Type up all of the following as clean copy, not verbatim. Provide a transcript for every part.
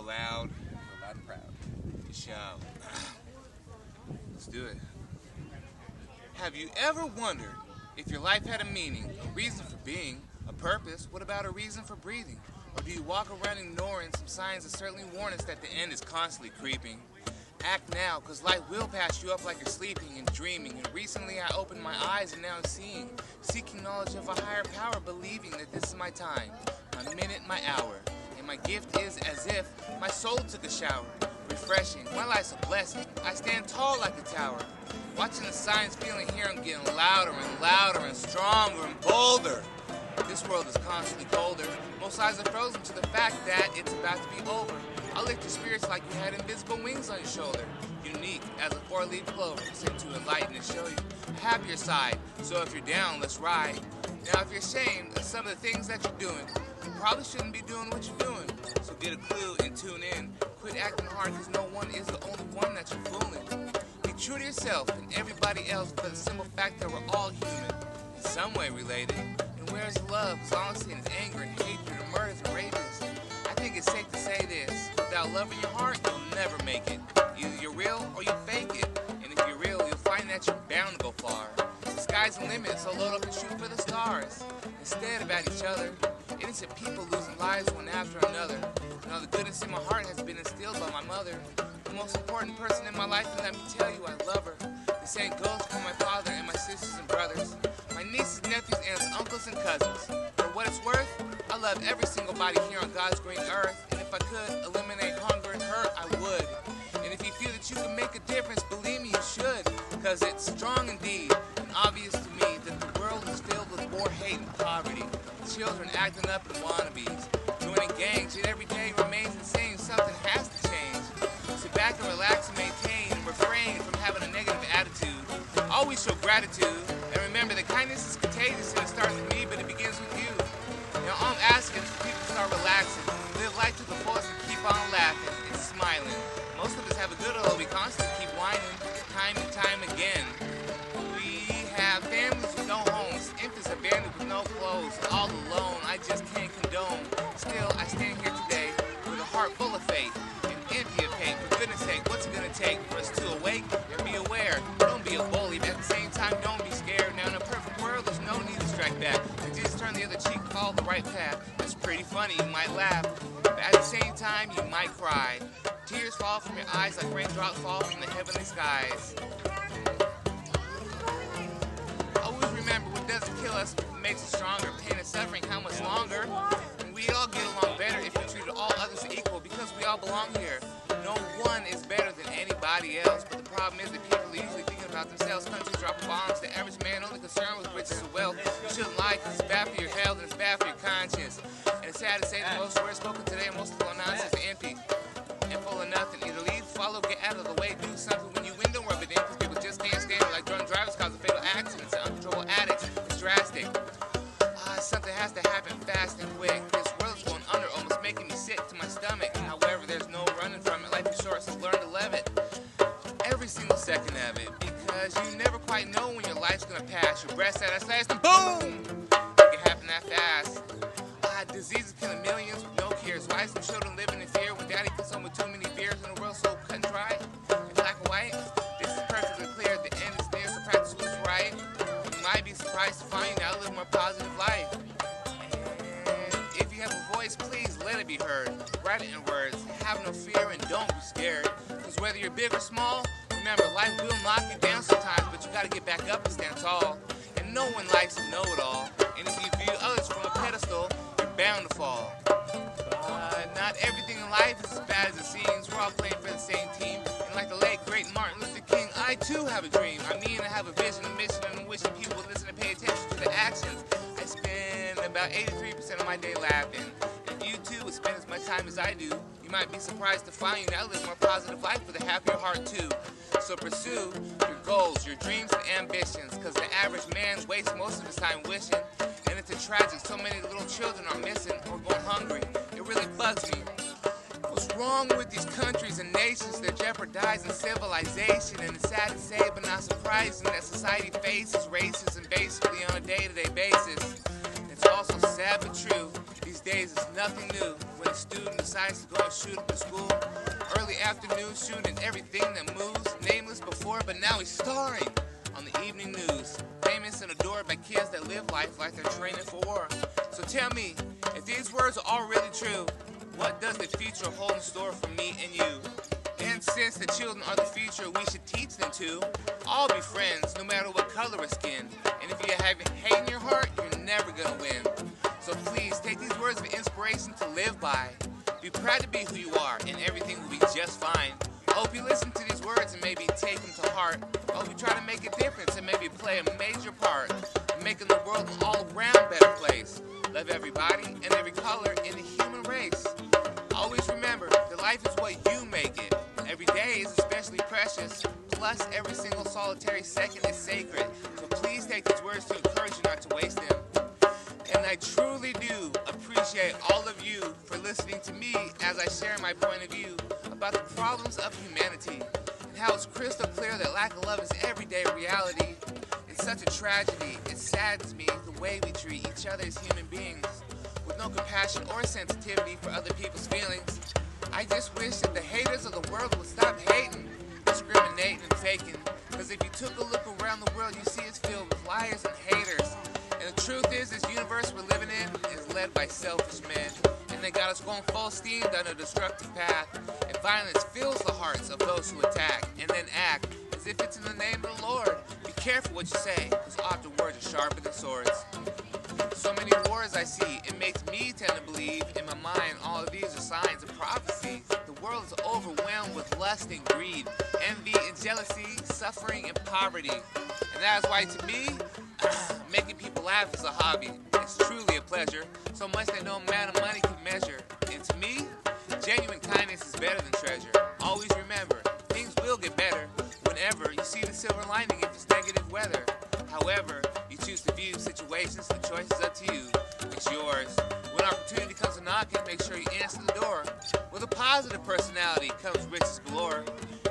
Go loud. Go loud and proud. Shout. Let's do it. Have you ever wondered if your life had a meaning, a reason for being, a purpose? What about a reason for breathing? Or do you walk around ignoring some signs that certainly warn us that the end is constantly creeping? Act now, cause life will pass you up like you're sleeping and dreaming. And recently I opened my eyes and now I'm seeking knowledge of a higher power, believing that this is my time, my minute, my hour. And my gift is as if my soul took a shower. Refreshing, my life's a blessing. I stand tall like a tower. Watching the signs, feeling here, I'm getting louder and louder and stronger and bolder. This world is constantly colder. Most eyes are frozen to the fact that it's about to be over. I'll lift your spirits like you had invisible wings on your shoulder. Unique as a four-leaf clover, sent to enlighten and show you a happier side. So if you're down, let's ride. Now if you're ashamed of some of the things that you're doing, you probably shouldn't be doing what you're doing. So get a clue and tune in. Quit acting hard because no one is the only one that you're fooling. Be true to yourself and everybody else for the simple fact that we're all human, in some way related. And where's love? As long as it's anger and hatred and murders and rapists. I think it's safe to say this. Without love in your heart, you'll never make it. Either you're real or you fake it. And if you're real, you'll find that you're bound to go far. The sky's the limit, so load up and shoot for the stars. Instead of at each other, innocent people losing lives one after another. And all the goodness in my heart has been instilled by my mother. The most important person in my life, and let me tell you, I love her. The same goes for my father and my sisters and brothers, my nieces, nephews, aunts, uncles, and cousins. For what it's worth, I love every single body here on God's green earth. And if I could eliminate hunger and hurt, I would. And if you feel that you can make a difference, believe me, you should. Because it's strong indeed and obvious to me that the world is filled with war, hate, and poverty. Children acting up in wannabes, joining gangs, yet every day remains insane. Something has to change. Sit back and relax and maintain and refrain from having a negative attitude. Always show gratitude and remember that kindness is contagious and it starts with me, but it begins with you. Now all I'm asking is for people to start relaxing, live life to the fullest and keep on laughing and smiling. Most of us have a good old, we constantly keep whining, time and time again. We have families with no homes, infants abandoned with no clothes, all alone, I just can't condone. Still, I stand here today with a heart full of faith and empty of hate. For goodness sake, what's it gonna take for us to awake and be aware? Don't be a bully, but at the same time, don't be scared. Now in a perfect world, there's no need to strike back. And just turn the other cheek, follow the right path. That's pretty funny, you might laugh, but at the same time, you might cry. Tears fall from your eyes like raindrops fall from the heavenly skies. Always remember, what doesn't kill us makes us stronger. Pain and suffering, how much longer? And we all get along better if we treat all others equal because we all belong here. No one is better than anybody else, but the problem is that people are usually thinking about themselves. Countries dropping bombs, the average man only concerned with riches and wealth. You shouldn't lie because it's bad for your health and it's bad for your conscience. And it's sad to say that most words spoken today are most of all nonsense and empty and full of nothing. Either leave, follow, get out of the way, do something when you win, don't rub it in because people just can't stand it. Like drunk drivers causing fatal accidents and uncontrollable addicts. It's drastic. Something has to happen fast and quick. This world's going under, almost making me sick to my stomach. However, there's no running from it. Life is short, so learn to love it. Every single second of it. Because you never quite know when your life's gonna pass. Your breath's at its last and boom! It can happen that fast. Diseases killing millions with no cares. Why some children living in fear when daddy comes home with too many beers in the world so cut and dry? In black and white, this is perfectly clear. The end is near, so practice what's right. You might be surprised to find out live a more positive life. And if you have a voice, please let it be heard. Write it in words. Have no fear and don't be scared. Because whether you're big or small, remember life will knock you down sometimes, but you gotta get back up and stand tall. And no one likes to know it all. And if you view others from a pedestal, you're bound to fall. Not everything in life is as bad as it seems. We're all playing for the same team. And like the late great Martin Luther King, I too have a dream. I mean, I have a vision, a mission, and I'm wishing people would listen and pay attention to the actions. I spend about 83% of my day laughing. If you too would spend as much time as I do, you might be surprised to find that I live a more positive life with a happier heart too. So pursue your goals, your dreams, and ambitions, because the average man wastes most of his time wishing. And it's tragic, so many little children are missing or going hungry. It really bugs me. What's wrong with these countries and nations? They're jeopardizing civilization, and it's sad to say, but not surprising that society faces racism basically on a day-to-day basis. It's also sad but true. These days it's nothing new. When a student decides to go and shoot up the school. Early afternoon shooting everything that moves. Nameless before, but now he's starring on the evening news. Famous and adored by kids that live life like they're training for war. So tell me, if these words are all really true, what does the future hold in store for me and you? And since the children are the future, we should teach them to all be friends, no matter what color of skin. And if you have hate in your heart, you're never gonna win. So please take these words of inspiration to live by. Be proud to be who you are, and everything will be just fine. I hope you listen to these words and maybe take them to heart. I hope you try to make a difference and maybe play a major part in making the world an all-around better place. Love everybody and every color in the human race. Always remember that life is what you make it. Every day is especially precious, plus every single solitary second is sacred. So please take these words to encourage you not to waste them. And I truly do appreciate all of you for listening to me as I share my point of view about the problems of humanity and how it's crystal clear that lack of love is everyday reality. It's such a tragedy. It saddens me the way we treat each other as human beings with no compassion or sensitivity for other people's feelings. I just wish that the haters of the world would stop hating, discriminating, and faking. Because if you took a look around the world, you see it's filled with liars and haters. And the truth is, this universe we're living in is led by selfish men. And they got us going full steam down a destructive path. And violence fills the hearts of those who attack and then act as if it's in the name of the Lord. Be careful what you say, because often words are sharper than swords. So many wars I see, it makes me tend to believe in my mind all of these are signs of prophecy. The world is overwhelmed with lust and greed, envy and jealousy, suffering and poverty. And that is why to me, making people laugh is a hobby. It's truly a pleasure, so much that no amount of money can measure. And to me, genuine kindness is better than treasure. Always remember, things will get better whenever you see the silver lining if it's negative weather. However you choose to view situations, the choice is up to you. It's yours. When opportunity comes to knock, make sure you answer the door. With a positive personality comes riches galore.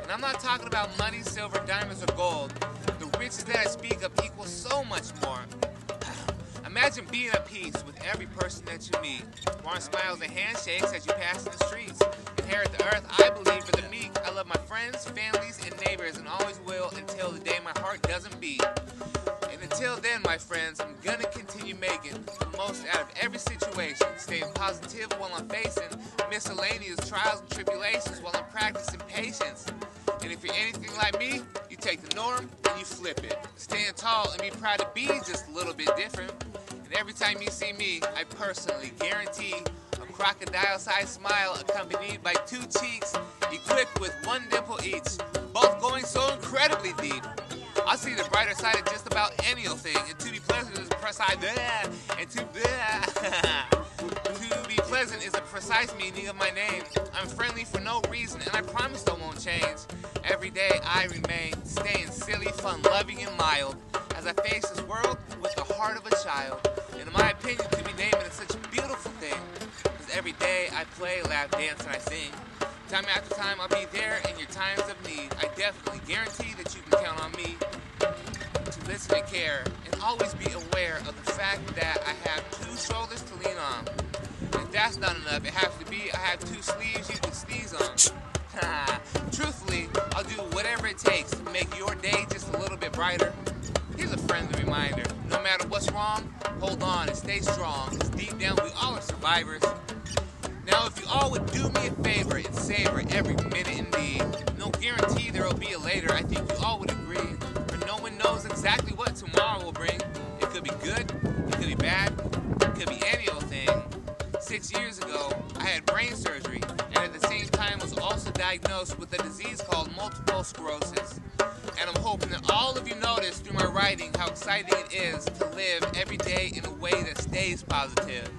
And I'm not talking about money, silver, diamonds, or gold. The riches that I speak of equal so much more. Imagine being at peace with every person that you meet. Warm smiles and handshakes as you pass in the streets. Inherit the earth, I believe, for the meek. I love my friends, families, and neighbors, and always will until the day my heart doesn't beat. And until then, my friends, I'm gonna continue making the most out of every situation, staying positive while I'm facing miscellaneous trials and tribulations while I'm practicing patience. And if you're anything like me, you take the norm and you flip it. Staying tall and be proud to be just a little bit different. And every time you see me, I personally guarantee a crocodile-sized smile accompanied by two cheeks equipped with one dimple each, both going so incredibly deep. I see the brighter side of just about any old thing, and to be pleasant is a precise to be pleasant is a precise meaning of my name. I'm friendly for no reason, and I promise I won't change. Every day I remain staying silly, fun-loving, and mild as I face this world with the heart of a child. And in my opinion, to be named is such a beautiful thing, because every day I play, laugh, dance, and I sing. Time after time, I'll be there in your times of need. I definitely guarantee that you can count on me to listen and care, and always be aware of the fact that I have two shoulders to lean on. And if that's not enough, it has to be I have two sleeves you can sneeze on. Truthfully, I'll do whatever it takes to make your day just a little bit brighter. Here's a friendly reminder. No matter what's wrong, hold on and stay strong, because deep down we all are survivors. Now, if you all would do me a favor and savor every minute indeed, no guarantee there will be a later, I think you all would agree. For no one knows exactly what tomorrow will bring. It could be good, it could be bad, it could be any old thing. 6 years ago, I had brain surgery, and at the same time was also diagnosed with a disease called multiple sclerosis. And I'm hoping that all of you notice through my writing how exciting it is to live every day in a way that stays positive.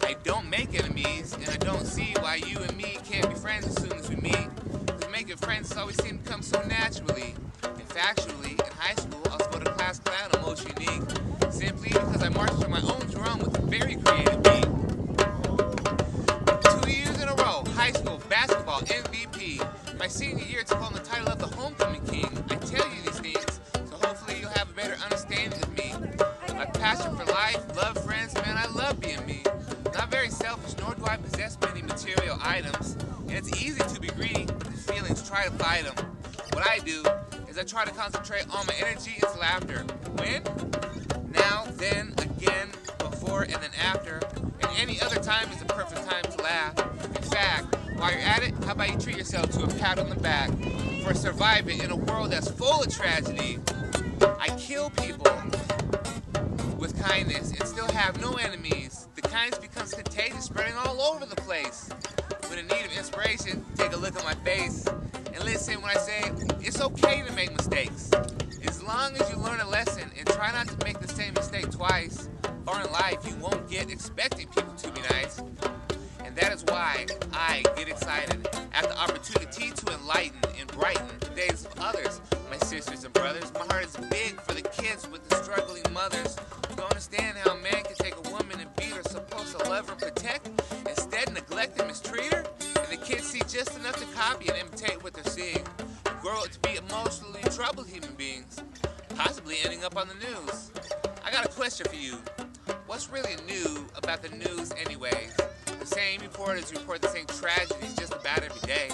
I don't make enemies, and I don't see why you and me can't be friends as soon as we meet. Because making friends always seems to come so naturally. And factually, in high school, I was voted class clown and most unique, simply because I marched to my own drum with a very creative beat. 2 years in a row, high school basketball MVP. My senior year took on the title of the homecoming king. I tell you these things, so hopefully you'll have a better understanding of me. My passion for life, love friends, man, I love being me. Not very selfish, nor do I possess many easy to be greedy, but the feelings try to fight them. What I do is I try to concentrate all my energy into laughter. When? Now, then, again, before, and then after. And any other time is the perfect time to laugh. In fact, while you're at it, how about you treat yourself to a pat on the back for surviving in a world that's full of tragedy. I kill people with kindness and still have no enemies. The kindness becomes contagious, spreading all over the place. When in need of inspiration, take a look at my face and listen when I say it's okay to make mistakes. As long as you learn a lesson and try not to make the same mistake twice, or in life you won't get expecting people to be nice. And that is why I get excited at the opportunity to enlighten and brighten the days of others, my sisters and brothers. My heart is big for the kids with the struggling mothers who don't understand how a man can take a woman and beat her, supposed to love her, protect, instead neglect and mistreat her. And the kids see just enough to copy and imitate what they're seeing, grow up to be emotionally troubled human beings, possibly ending up on the news. I got a question for you. What's really new about the news anyways? The same reporters report the same tragedies just about every day.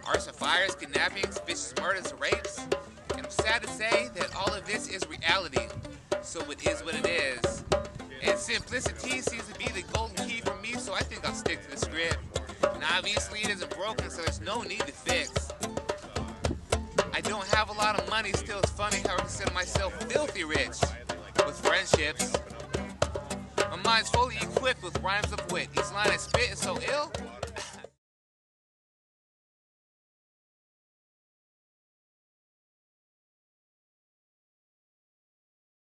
Arson fires, kidnappings, vicious murders, and rapes. And I'm sad to say that all of this is reality. So it is what it is. And simplicity seems to be the golden key for me, so I think I'll stick to the script. And obviously it isn't broken, so there's no need to fix. I don't have a lot of money, still it's funny how I consider myself filthy rich with friendships. My mind's fully equipped with rhymes of wit. Each line I spit is so ill,